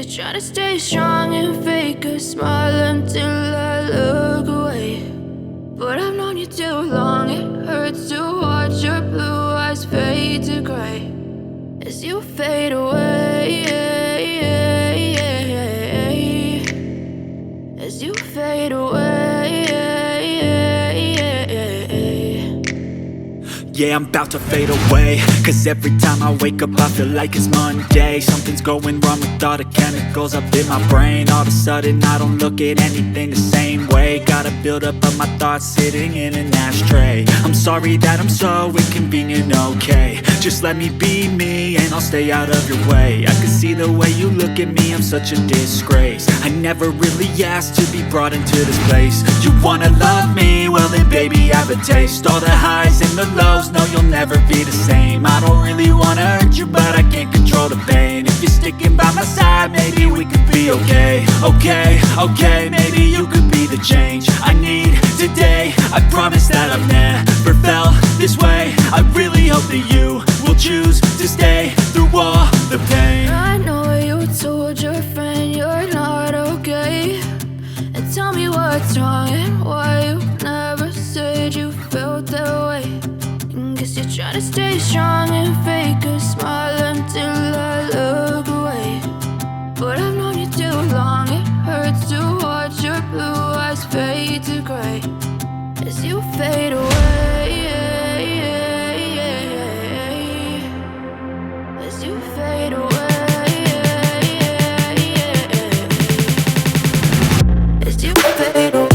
try to stay strong and fake a smile until I look away. But I've known you too long, it hurts to watch your blue eyes fade to gray as you fade away, as you fade away. Yeah, I'm about to fade away, cause every time I wake up I feel like it's Monday. Something's going wrong with all the chemicals up in my brain. All of a sudden I don't look at anything the same way. Got a buildup of my thoughts sitting in an ashtray. I'm sorry that I'm so inconvenient, okay. Just let me be me and I'll stay out of your way. I can see the way you look at me, I'm such a disgrace. I never really asked to be brought into this place. You wanna love me? Well then baby I have a taste. All the highs and the lows, no, you'll never be the same. I don't really wanna hurt you, but I can't control the pain. If you're sticking by my side, maybe we could be okay. Okay, maybe you could be the change I need today. I promise that I've never felt this way. I really hope that you will choose to stay through all the pain. I know you told your friend you're not okay, and tell me what's wrong and why you never said you felt that way. Guess you're trying to stay strong and fake a smile until I look away. But I've known you too long, it hurts to watch your blue eyes fade to gray as you fade away, as you fade away, as you fade away.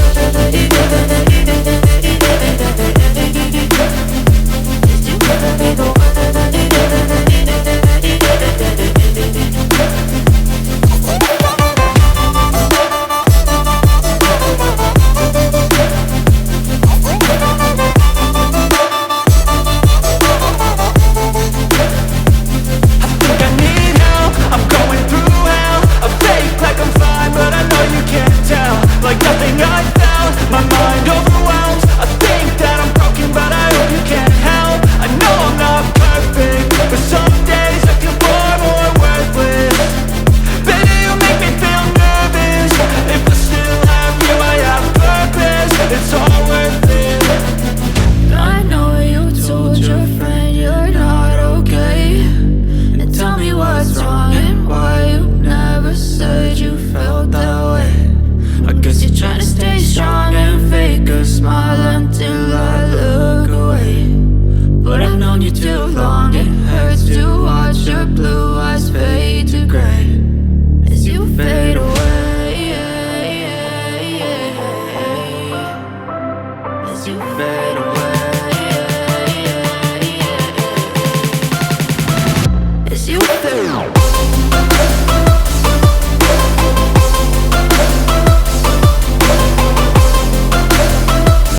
Say